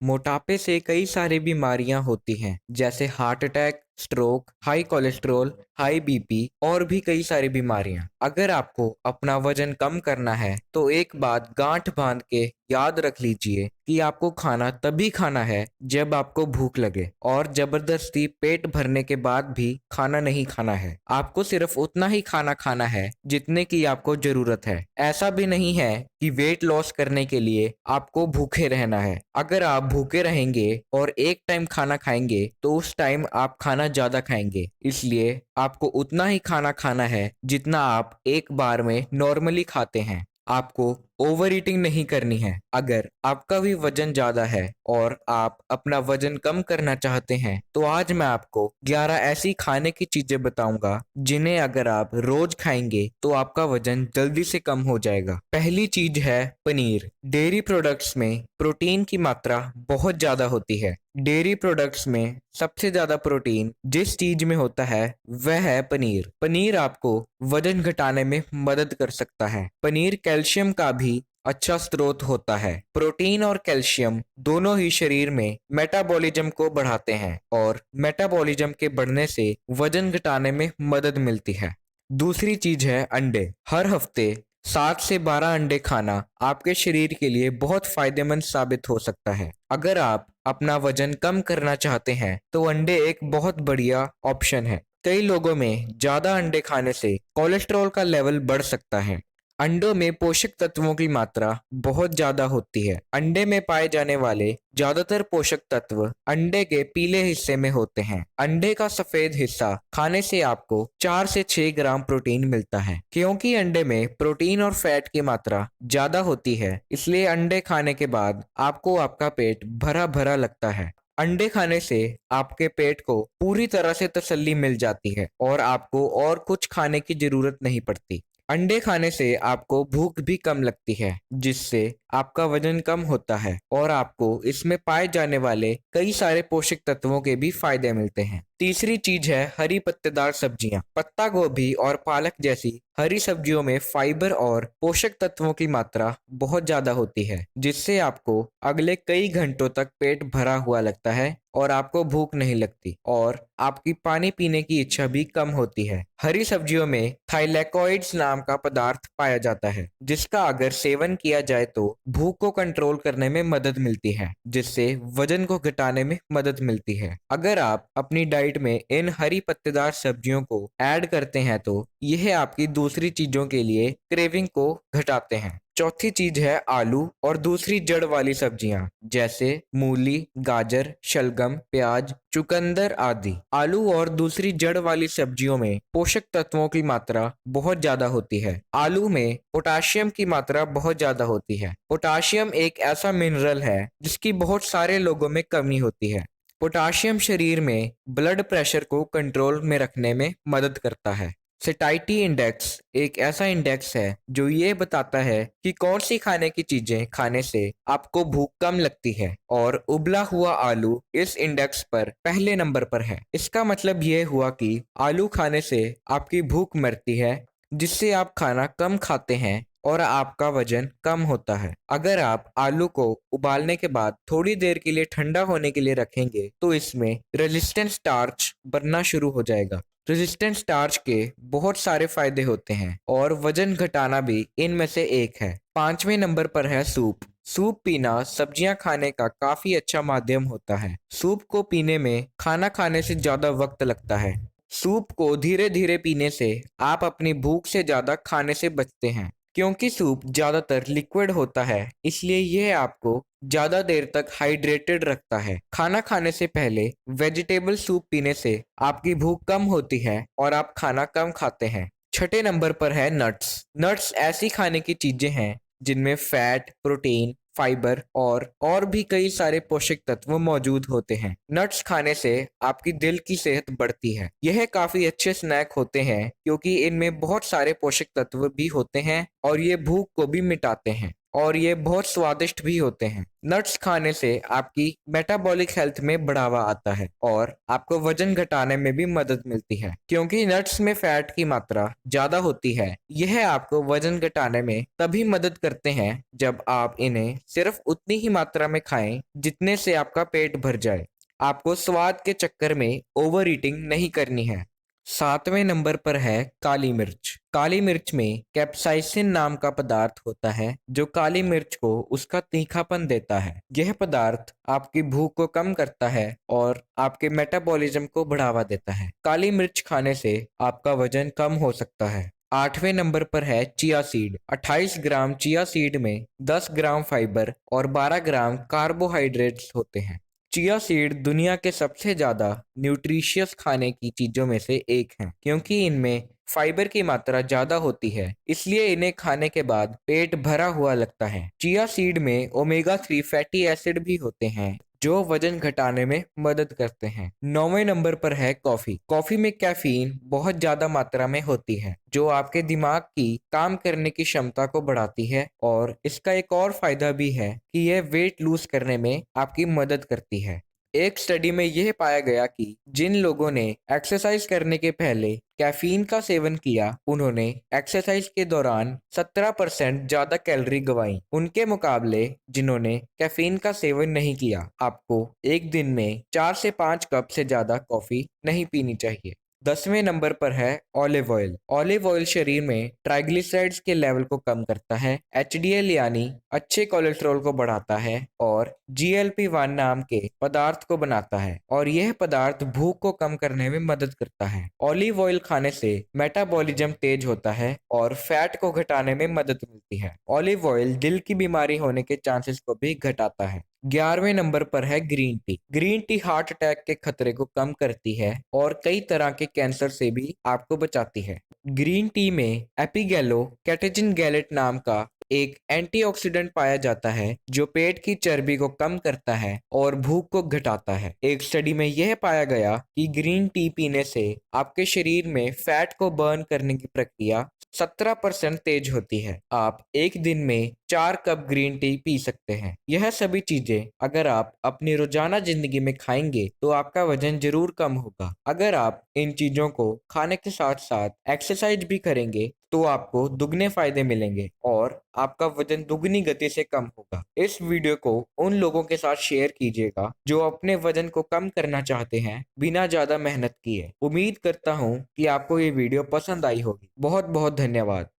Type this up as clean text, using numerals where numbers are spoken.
मोटापे से कई सारी बीमारियां होती हैं जैसे heart attack, stroke, high cholesterol, high BP और भी कई सारी बीमारियां। अगर आपको अपना वजन कम करना है तो एक बात गांठ बांध के याद रख लीजिए कि आपको खाना तभी खाना है जब आपको भूख लगे, और जबरदस्ती पेट भरने के बाद भी खाना नहीं खाना है। आपको सिर्फ उतना ही खाना खाना है जितने की आपको जरूरत है। ऐसा भी नहीं है कि वेट लॉस करने के लिए आपको भूखे रहना है। अगर आप भूखे रहेंगे और एक टाइम खाना खाएंगे तो उस टाइम आप खाना ज्यादा खाएंगे, इसलिए आपको उतना ही खाना खाना है जितना आप एक बार में नॉर्मली खाते हैं। आपको ओवर ईटिंग नहीं करनी है। अगर आपका भी वजन ज्यादा है और आप अपना वजन कम करना चाहते हैं तो आज मैं आपको 11 ऐसी खाने की चीजें बताऊंगा जिन्हें अगर आप रोज खाएंगे तो आपका वजन जल्दी से कम हो जाएगा। पहली चीज है पनीर। डेयरी प्रोडक्ट्स में प्रोटीन की मात्रा बहुत ज्यादा होती है। डेयरी प्रोडक्ट्स में सबसे ज्यादा प्रोटीन जिस चीज में होता है वह है पनीर। पनीर आपको वजन घटाने में मदद कर सकता है। पनीर कैल्शियम का भी अच्छा स्रोत होता है। प्रोटीन और कैल्शियम दोनों ही शरीर में मेटाबॉलिज्म को बढ़ाते हैं और मेटाबॉलिज्म के बढ़ने से वजन घटाने में मदद मिलती है। दूसरी चीज है अंडे। हर हफ्ते 7 से 12 अंडे खाना आपके शरीर के लिए बहुत फायदेमंद साबित हो सकता है। अगर आप अपना वजन कम करना चाहते हैं तो अंडे एक बहुत बढ़िया ऑप्शन है। कई लोगों में ज्यादा अंडे खाने से कोलेस्ट्रॉल का लेवल बढ़ सकता है। अंडों में पोषक तत्वों की मात्रा बहुत ज्यादा होती है। अंडे में पाए जाने वाले ज्यादातर पोषक तत्व अंडे के पीले हिस्से में होते हैं। अंडे का सफेद हिस्सा खाने से आपको 4 से 6 ग्राम प्रोटीन मिलता है। क्योंकि अंडे में प्रोटीन और फैट की मात्रा ज्यादा होती है, इसलिए अंडे खाने के बाद आपको आपका पेट भरा भरा लगता है। अंडे खाने से आपके पेट को पूरी तरह से तसल्ली मिल जाती है और आपको और कुछ खाने की जरूरत नहीं पड़ती। अंडे खाने से आपको भूख भी कम लगती है, जिससे आपका वजन कम होता है और आपको इसमें पाए जाने वाले कई सारे पोषक तत्वों के भी फायदे मिलते हैं। तीसरी चीज है हरी पत्तेदार सब्जियां। पत्ता गोभी और पालक जैसी हरी सब्जियों में फाइबर और पोषक तत्वों की मात्रा बहुत ज्यादा होती है, जिससे आपको अगले कई घंटों तक पेट भरा हुआ लगता है और आपको भूख नहीं लगती और आपकी पानी पीने की इच्छा भी कम होती है। हरी सब्जियों में थाइलेकोइड्स नाम का पदार्थ पाया जाता है, जिसका अगर सेवन किया जाए तो भूख को कंट्रोल करने में मदद मिलती है, जिससे वजन को घटाने में मदद मिलती है। अगर आप अपनी डाइट में इन हरी पत्तेदार सब्जियों को ऐड करते हैं तो यह आपकी दूसरी चीजों के लिए क्रेविंग को घटाते हैं। चौथी चीज है आलू और दूसरी जड़ वाली सब्जियां जैसे मूली, गाजर, शलगम, प्याज, चुकंदर आदि। आलू और दूसरी जड़ वाली सब्जियों में पोषक तत्वों की मात्रा बहुत ज्यादा होती है। आलू में पोटाशियम की मात्रा बहुत ज्यादा होती है। पोटाशियम एक ऐसा मिनरल है जिसकी बहुत सारे लोगों में कमी होती है। पोटाशियम शरीर में ब्लड प्रेशर को कंट्रोल में रखने में मदद करता है। सेटाइटी इंडेक्स एक ऐसा इंडेक्स है जो ये बताता है कि कौन सी खाने की चीजें खाने से आपको भूख कम लगती है, और उबला हुआ आलू इस इंडेक्स पर पहले नंबर पर है। इसका मतलब ये हुआ कि आलू खाने से आपकी भूख मरती है, जिससे आप खाना कम खाते हैं और आपका वजन कम होता है। अगर आप आलू को उबालने के बाद थोड़ी देर के लिए ठंडा होने के लिए रखेंगे तो इसमें रेजिस्टेंस स्टार्च बनना शुरू हो जाएगा। रेजिस्टेंट स्टार्च के बहुत सारे फायदे होते हैं और वजन घटाना भी इनमें से एक है। 5वें नंबर पर है सूप। सूप पीना सब्जियां खाने का काफी अच्छा माध्यम होता है। सूप को पीने में खाना खाने से ज्यादा वक्त लगता है। सूप को धीरे धीरे पीने से आप अपनी भूख से ज्यादा खाने से बचते हैं। क्योंकि सूप ज्यादातर लिक्विड होता है, इसलिए यह आपको ज्यादा देर तक हाइड्रेटेड रखता है। खाना खाने से पहले वेजिटेबल सूप पीने से आपकी भूख कम होती है और आप खाना कम खाते हैं। छठे नंबर पर है नट्स। नट्स ऐसी खाने की चीजें हैं जिनमें फैट, प्रोटीन, फाइबर और भी कई सारे पोषक तत्व मौजूद होते हैं। नट्स खाने से आपकी दिल की सेहत बढ़ती है। यह काफी अच्छे स्नैक होते हैं क्योंकि इनमें बहुत सारे पोषक तत्व भी होते हैं और ये भूख को भी मिटाते हैं। और ये बहुत स्वादिष्ट भी होते हैं। नट्स खाने से आपकी मेटाबॉलिक हेल्थ में बढ़ावा आता है और आपको वजन घटाने में भी मदद मिलती है, क्योंकि नट्स में फैट की मात्रा ज्यादा होती है। यह आपको वजन घटाने में तभी मदद करते हैं जब आप इन्हें सिर्फ उतनी ही मात्रा में खाएं जितने से आपका पेट भर जाए। आपको स्वाद के चक्कर में ओवर ईटिंग नहीं करनी है। 7वें नंबर पर है काली मिर्च। काली मिर्च में कैप्साइसिन नाम का पदार्थ होता है जो काली मिर्च को उसका तीखापन देता है। यह पदार्थ आपकी भूख को कम करता है और आपके मेटाबॉलिज्म को बढ़ावा देता है। काली मिर्च खाने से आपका वजन कम हो सकता है। 8वें नंबर पर है चिया सीड। 28 ग्राम चिया सीड में 10 ग्राम फाइबर और 12 ग्राम कार्बोहाइड्रेट्स होते हैं। चिया सीड दुनिया के सबसे ज्यादा न्यूट्रिशियस खाने की चीजों में से एक है, क्योंकि इनमें फाइबर की मात्रा ज्यादा होती है, इसलिए इन्हें खाने के बाद पेट भरा हुआ लगता है। चिया सीड में ओमेगा 3 फैटी एसिड भी होते हैं जो वजन घटाने में मदद करते हैं। 9वें नंबर पर है कॉफी। कॉफी में कैफीन बहुत ज्यादा मात्रा में होती है जो आपके दिमाग की काम करने की क्षमता को बढ़ाती है, और इसका एक और फायदा भी है कि यह वेट लूज करने में आपकी मदद करती है। एक स्टडी में यह पाया गया कि जिन लोगों ने एक्सरसाइज करने के पहले कैफीन का सेवन किया, उन्होंने एक्सरसाइज के दौरान 17% ज्यादा कैलोरी गवाई, उनके मुकाबले जिन्होंने कैफीन का सेवन नहीं किया। आपको एक दिन में 4 से 5 कप से ज्यादा कॉफी नहीं पीनी चाहिए। 10वें नंबर पर है ऑलिव ऑयल। ऑलिव ऑयल शरीर में ट्राइग्लिसराइड्स के लेवल को कम करता है, एचडीएल यानी अच्छे कोलेस्ट्रॉल को बढ़ाता है और जीएलपी-1 नाम के पदार्थ को बनाता है, और यह पदार्थ भूख को कम करने में मदद करता है। ऑलिव ऑयल खाने से मेटाबॉलिज्म तेज होता है और फैट को घटाने में मदद मिलती है। ऑलिव ऑयल दिल की बीमारी होने के चांसेस को भी घटाता है। 11वें नंबर पर है green tea. Green tea heart attack के खतरे को कम करती है और कई तरह के कैंसर से भी आपको बचाती है। ग्रीन टी में एपिगैलो कैटेचिन गैलेट नाम का एक एंटीऑक्सीडेंट पाया जाता है जो पेट की चर्बी को कम करता है और भूख को घटाता है। एक स्टडी में यह पाया गया कि ग्रीन टी पीने से आपके शरीर में फैट को बर्न करने की प्रक्रिया 17% तेज होती है। आप एक दिन में 4 कप ग्रीन टी पी सकते हैं। यह सभी चीजें अगर आप अपनी रोजाना जिंदगी में खाएंगे तो आपका वजन जरूर कम होगा। अगर आप इन चीजों को खाने के साथ साथ एक्सरसाइज भी करेंगे तो आपको दुगने फायदे मिलेंगे और आपका वजन दुगनी गति से कम होगा। इस वीडियो को उन लोगों के साथ शेयर कीजिएगा जो अपने वजन को कम करना चाहते हैं बिना ज्यादा मेहनत किए। उम्मीद करता हूँ कि आपको ये वीडियो पसंद आई होगी। बहुत बहुत धन्यवाद।